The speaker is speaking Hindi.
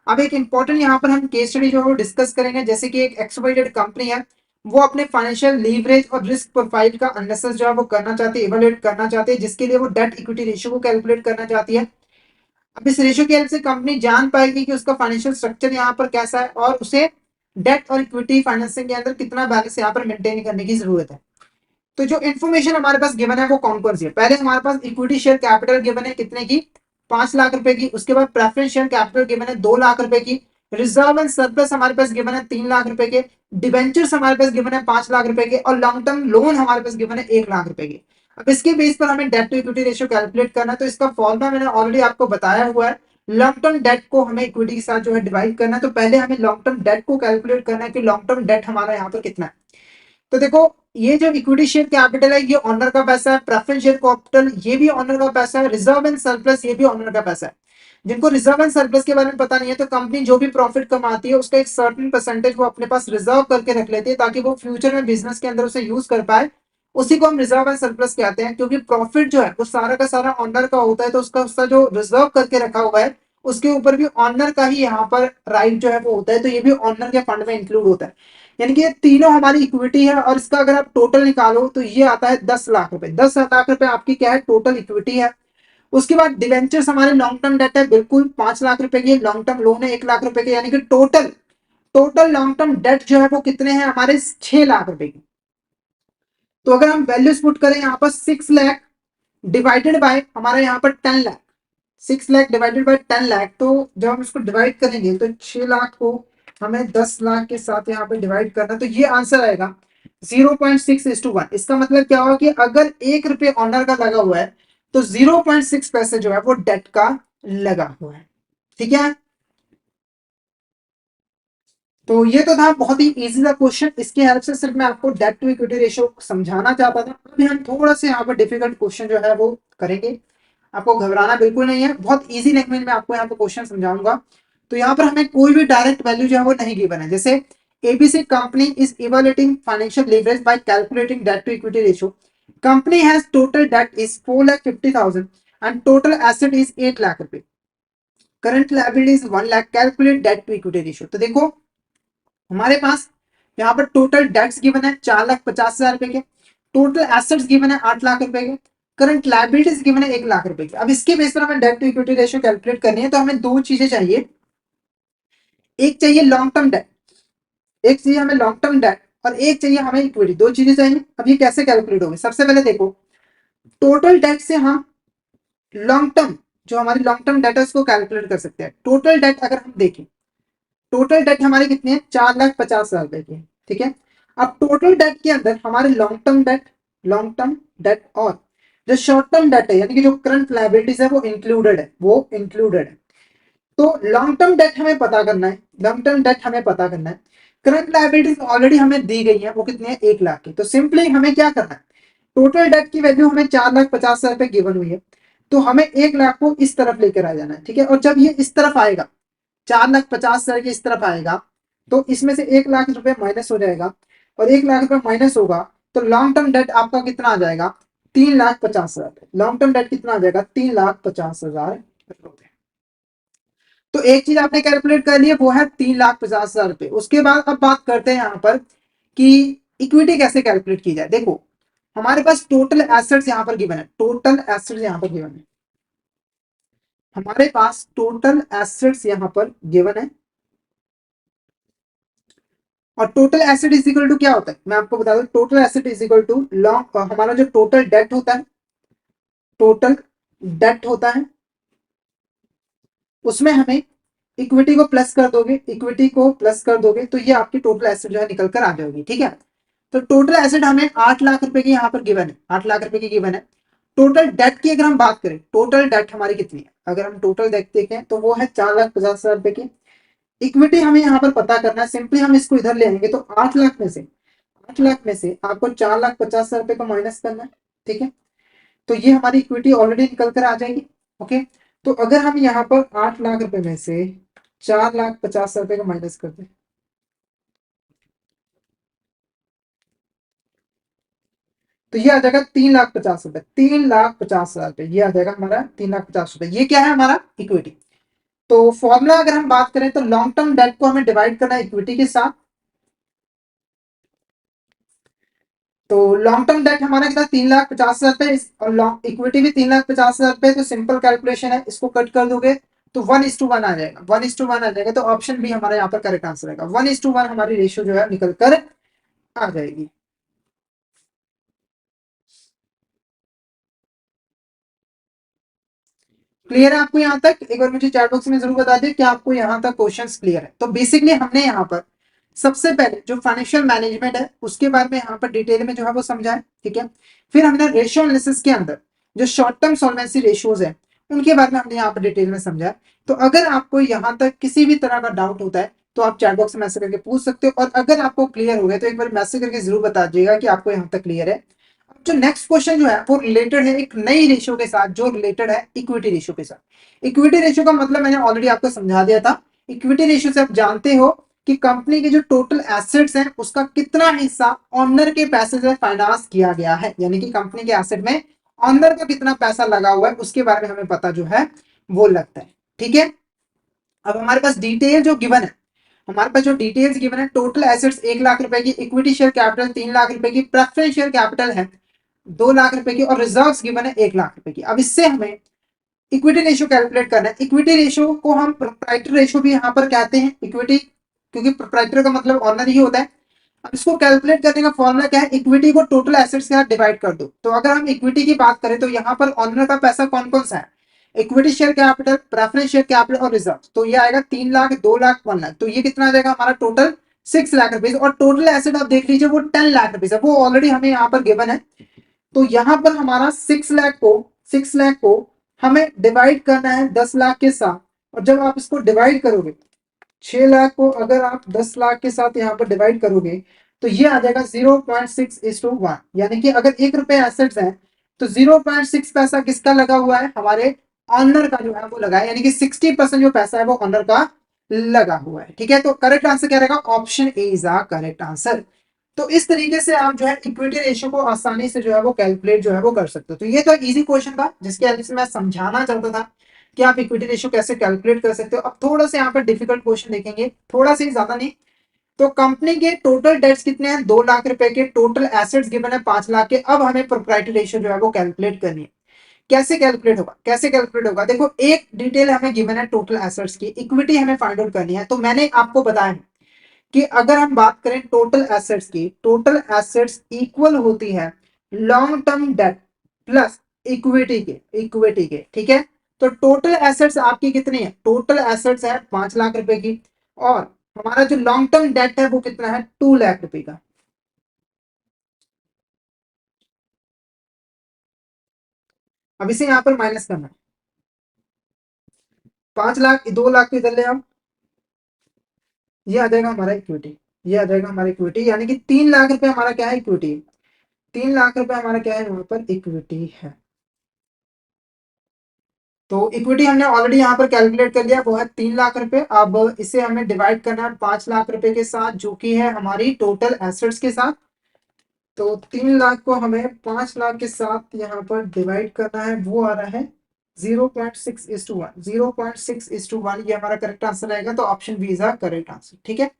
अब एक इंपॉर्टेंट यहाँ पर हम केस स्टडी जो है वो डिस्कस करेंगे, जैसे कि एक एक्सवाइजेड कंपनी है, वो अपने फाइनेंशियल लीवरेज और रिस्क प्रोफाइल का एनालिसिस जो है वो करना चाहती है, इवेलुएट करना चाहती है, जिसके लिए वो डेट इक्विटी रेशियो को कैलकुलेट करना चाहती है। अब इस रेशियो की हेल्प से कंपनी जान पाएगी कि उसका फाइनेंशियल स्ट्रक्चर यहाँ पर कैसा है और उसे डेट और इक्विटी फाइनेंसिंग के अंदर कितना बैलेंस यहाँ पर मेंटेन करने की जरूरत है। तो जो इन्फॉर्मेशन हमारे पास गिवन है वो कौन कौन सी है? पहले हमारे पास इक्विटी शेयर कैपिटल गिवन है कितने की, 5 लाख रुपए की। उसके बाद प्रेफरेंस शेयर कैपिटल गिवन है 2 लाख रुपए की। रिजर्व एंड सरप्लस हमारे पास गिवन है 3 लाख रुपए के। डिबेंचर्स हमारे पास गिवन है 5 लाख रुपए के और लॉन्ग टर्म लोन हमारे पास गिवन है 1 लाख रुपए के। अब इसके बेस पर हमें debt to equity ratio calculate करना है, तो इसका फॉर्मूला मैंने ऑलरेडी आपको बताया हुआ है। लॉन्ग टर्म डेट को हमें इक्विटी के साथ जो है डिवाइड करना है, तो पहले हमें लॉन्ग टर्म डेट को कैलकुलेट करना है कि लॉन्ग टर्म डेट हमारा यहाँ पर कितना है। तो देखो, ये जो इक्विटी शेयर कैपिटल है ये ऑनर का पैसा है, प्रेफरेंस शेयर कैपिटल ये भी ऑनर का पैसा है, रिजर्व एंड सरप्लस ये भी ऑनर का पैसा है। जिनको रिजर्व एंड सरप्लस के बारे में पता नहीं है, तो कंपनी जो भी प्रॉफिट कमाती है उसका एक सर्टेन परसेंटेज वो अपने पास रिजर्व करके रख लेती है, ताकि वो फ्यूचर में बिजनेस के अंदर उसे यूज कर पाए। उसी को हम रिजर्व एंड सरप्लस कहते हैं, क्योंकि प्रॉफिट जो है वो सारा का सारा ऑनर का होता है, तो उसका जो रिजर्व करके रखा हुआ है उसके ऊपर भी ऑनर का ही यहाँ पर राइट जो है वो होता है, तो ये भी ऑनर के फंड में इंक्लूड होता है। यानी कि ये तीनों हमारी इक्विटी है, और इसका अगर आप टोटल निकालो तो ये आता है 10 लाख रुपए। 10 लाख रुपए आपकी क्या है, टोटल इक्विटी है। उसके बाद डिवेंचर्स हमारे लॉन्ग टर्म डेट है, बिल्कुल 5 लाख रुपए की। लॉन्ग टर्म लोन है 1 लाख रुपए के, यानी कि total total long term debt जो है वो कितने हैं हमारे, 6 लाख रुपए की। तो अगर हम वैल्यूज पुट करें यहाँ पर 6 लाख डिवाइडेड बाय हमारे यहाँ पर 10 लाख, 6 लाख डिवाइडेड बाय 10 लाख, तो जब हम इसको डिवाइड करेंगे तो 6 लाख को हमें 10 लाख के साथ यहाँ पे डिवाइड करना, तो ये आंसर आएगा 0.6:1। इसका मतलब क्या होगा कि अगर 1 रुपये ऑनर का लगा हुआ है तो 0.6 पैसे जो है वो डेट का लगा हुआ है। ठीक है, तो ये तो था बहुत ही इजी सा क्वेश्चन। इसके हेल्प से सिर्फ मैं आपको डेट टू इक्विटी रेशियो समझाना चाहता था। अभी हम थोड़ा से यहाँ पर डिफिकल्ट क्वेश्चन जो है वो करेंगे। आपको घबराना बिल्कुल नहीं है, बहुत इजी लैंग्वेज में आपको यहाँ पर क्वेश्चन समझाऊंगा। तो यहाँ पर हमें कोई भी डायरेक्ट वैल्यू जो है वो नहीं गिवन है। जैसे ABC company is evaluating financial leverage by calculating debt to equity ratio. Company has total debt is 4,50,000 and total asset is 8 lakh रुपए। Current liability is 1 lakh, calculate debt to equity ratio. तो देखो, हमारे पास यहाँ पर टोटल डेट्स गिवन है 4,50,000 रुपए के, टोटल एसेट्स गिवन है 8 लाख रुपए के, करंट लाइबिलिटीज गिवन है 1 लाख रुपए की। अब इसके बेस पर हमें debt to equity ratio calculate करनी है, तो हमें दो चीजें चाहिए। एक चाहिए लॉन्ग टर्म डेट, एक चाहिए हमें लॉन्ग टर्म डेट, और एक चाहिए हमें इक्विटी। दो चीजें चाहिए। अब ये कैसे कैलकुलेट होगी? सबसे पहले देखो, टोटल डेट से हम लॉन्ग टर्म, जो हमारी लॉन्ग टर्म डेट है उसको कैलकुलेट कर सकते हैं। टोटल डेट अगर हम देखें, टोटल डेट हमारी कितनी है, 4,50,000 रुपए की है। ठीक है, अब टोटल डेट के अंदर हमारे लॉन्ग टर्म डेट और जो शॉर्ट टर्म डेट है, यानी कि जो करंट लाइबिलिटीज है वो इंक्लूडेड है, तो लॉन्ग टर्म डेट हमें पता करना है, करंट लाइबिलिटीज ऑलरेडी हमें दी गई है, वो कितनी है, 1 लाख की। तो सिंपली हमें क्या करना है, टोटल डेट की वैल्यू हमें 4,50,000 रुपए गिवन हुई है, तो हमें 1 लाख को इस तरफ लेकर आ जाना है। ठीक है, और जब ये इस तरफ आएगा, 4,50,000 के इस तरफ आएगा, तो इसमें से 1 लाख रुपए माइनस हो जाएगा, और 1 लाख रुपए माइनस होगा तो लॉन्ग टर्म डेट आपका कितना आ जाएगा, 3,50,000। लॉन्ग टर्म डेट कितना आ जाएगा, 3,50,000 रुपए। तो एक चीज आपने कैलकुलेट कर ली है, वो है 3,50,000 रुपए। उसके बाद अब बात करते हैं यहाँ पर कि इक्विटी कैसे कैलकुलेट की जाए। देखो, हमारे पास टोटल एसेट्स यहाँ पर गिवन है, हमारे पास टोटल एसेट्स यहाँ पर गिवन है, और total asset is equal to क्या होता है, मैं आपको बता दूं, total asset is equal to long, हमारा जो टोटल डेट होता है उसमें हमें इक्विटी को प्लस कर दोगे तो ये आपकी टोटल एसेट जो है निकल कर आ जाएगी। ठीक है, तो टोटल एसेट हमें 8 लाख रुपए की यहाँ पर गिवन है, 8 लाख रुपए की गिवन है। टोटल डेट की अगर हम बात करें, टोटल डेट हमारी कितनी है, अगर हम टोटल डेट देखें तो वो है 4,50,000 रुपए की। इक्विटी हमें यहाँ पर पता करना है, सिंपली हम इसको इधर ले आएंगे, तो 8 लाख में से आपको 4,50,000 रुपए को माइनस करना है। ठीक है, तो ये हमारी इक्विटी ऑलरेडी निकल कर आ जाएगी। ओके, तो अगर हम यहाँ पर 8 लाख रुपए में से 4,50,000 रुपए को माइनस कर दें, तो ये आ जाएगा 3,50,000 रुपए, 3,50,000 रुपए, ये आ जाएगा हमारा 3,50,000 रुपए। ये क्या है, हमारा इक्विटी। तो फॉर्मूला अगर हम बात करें तो लॉन्ग टर्म डेट को हमें डिवाइड करना है इक्विटी के साथ। तो लॉन्ग टर्म डेट हमारा कितना 3,50,000 रुपए और लॉन्ग इक्विटी भी 3,50,000 रुपए। तो सिंपल कैलकुलेशन है, इसको कट कर दोगे तो 1:1 आ जाएगा, 1:1 आ जाएगा। तो ऑप्शन बी हमारा यहाँ पर करेक्ट आंसर आएगा, 1:1 हमारी रेशियो जो है निकल कर आ जाएगी। क्लियर है आपको यहाँ तक? एक बार मुझे चैट बॉक्स में जरूर बता दें कि आपको यहाँ तक क्वेश्चंस क्लियर है। तो बेसिकली हमने यहाँ पर सबसे पहले जो फाइनेंशियल मैनेजमेंट है उसके बारे में यहाँ पर डिटेल में जो है वो समझा है, ठीक है। फिर हमने रेशियो एनालिसिस के अंदर जो शॉर्ट टर्म सॉल्वेंसी रेशियोज है उनके बारे में हमने यहाँ पर डिटेल में समझा है। तो अगर आपको यहाँ तक किसी भी तरह का डाउट होता है तो आप चैट बॉक्स में मैसेज करके पूछ सकते हो, और अगर आपको क्लियर हो गया तो एक बार मैसेज करके जरूर बता दीजिएगा कि आपको यहाँ तक क्लियर है। जो नेक्स्ट क्वेश्चन जो है वो रिलेटेड है एक नई रेशियो के साथ, जो रिलेटेड है इक्विटी रेशियो के साथ। इक्विटी रेशियो का मतलब मैंने ऑलरेडी आपको समझा दिया था। इक्विटी रेशियो से आप जानते हो कि कंपनी के जो टोटल एसेट्स हैं उसका कितना हिस्सा ऑनर के पैसे से फाइनेंस किया गया है, यानी कि कंपनी के एसेट में ऑनर का कितना पैसा लगा हुआ है उसके बारे में हमें पता जो है वो लगता है, ठीक है। अब हमारे पास डिटेल जो गिवन है, हमारे पास जो डिटेल्स गिवन है, टोटल एसेट्स 1,00,000 रुपए की, इक्विटी शेयर कैपिटल 3,00,000 रुपए की, प्रेफरेंस शेयर कैपिटल है 2,00,000 रुपए की, और रिजर्व्स गिवन है 1,00,000 रुपए की। अब इससे हमें इक्विटी रेशियो कैलकुलेट करना है। इक्विटी रेशियो को हम प्रोप्राइटर रेशियो भी यहाँ पर कहते हैं, इक्विटी, क्योंकि प्रोप्राइटर का मतलब ऑनर ही होता है। अब इसको कैलकुलेट करने का फॉर्मूला क्या है, इक्विटी को टोटल एसेट्स के साथ डिवाइड कर दो। तो अगर हम इक्विटी की बात करें तो यहाँ पर ऑनर का पैसा कौन कौन सा है, equity share capital, preference share capital और रिजर्व। तो ये आएगा 3,00,000, 2,00,000, 1,00,000। तो ये कितना आ जाएगा हमारा टोटल 6,00,000 रुपीज। और टोटल एसेट आप देख लीजिए वो 10,00,000 रुपीज है, वो ऑलरेडी हमें यहाँ पर गिवन है। तो यहाँ पर हमारा 6,00,000 को हमें डिवाइड करना है 10,00,000 के साथ। और जब आप इसको डिवाइड करोगे 6,00,000 को अगर आप 10,00,000 के साथ यहाँ पर डिवाइड करोगे तो ये आ जाएगा 0.6:1, यानी कि अगर 1 रुपए एसेट्स हैं तो 0.6 पैसा किसका लगा हुआ है, हमारे ऑनर का जो है वो लगा है, यानी कि 60% जो पैसा है वो ऑनर का लगा हुआ है, ठीक है। तो करेक्ट आंसर क्या रहेगा, option A is a correct answer. तो इस तरीके से आप जो है इक्विटी रेशियो को आसानी से जो है वो कैलकुलेट जो है वो कर सकते हो। तो ये तो इजी क्वेश्चन था जिसके हेल्प से मैं समझाना चाहता था कि आप इक्विटी रेशियो कैसे कैलकुलेट कर सकते हो। अब थोड़ा सा यहाँ पर डिफिकल्ट क्वेश्चन देखेंगे, थोड़ा सा ही, ज्यादा नहीं। तो कंपनी के टोटल डेट्स कितने हैं, 2,00,000 रुपए के, टोटल एसेट्स गिवन है 5,00,000 के। अब हमें प्रोप्राइटरी रेशियो जो है वो कैलकुलेट करनी है। कैसे कैलकुलेट होगा, कैसे कैलकुलेट होगा, देखो एक डिटेल हमें गिवन है टोटल एसेट्स की, इक्विटी हमें फाइंड आउट करनी है। तो मैंने आपको बताया कि अगर हम बात करें टोटल एसेट्स की, टोटल एसेट्स इक्वल होती है long term debt plus equity के, ठीक है। तो टोटल एसेट्स आपकी कितनी है, टोटल एसेट्स है 5,00,000 रुपए की, और हमारा जो लॉन्ग टर्म डेट है वो कितना है 2,00,000 रुपए का। अब इसे यहां पर माइनस करना है, 5,00,000, 2,00,000 को इधर ले आओ, ये आ जाएगा हमारा इक्विटी, ये आ जाएगा हमारा इक्विटी, यानी कि 3,00,000 रुपए हमारा क्या है, इक्विटी। 3,00,000 रुपए हमारा क्या है यहाँ पर, इक्विटी है। तो इक्विटी हमने ऑलरेडी यहाँ पर कैलकुलेट कर लिया, वो है 3,00,000 रुपए। अब इसे हमें डिवाइड करना है 5,00,000 रुपए के साथ, जो कि है हमारी टोटल एसेट्स के साथ। तो 3,00,000 को हमें 5,00,000 के साथ यहाँ पर डिवाइड करना है, वो आ रहा है 0.6:1, 0.6:1, ये हमारा करेक्ट आंसर रहेगा। तो option B is correct answer, ठीक है।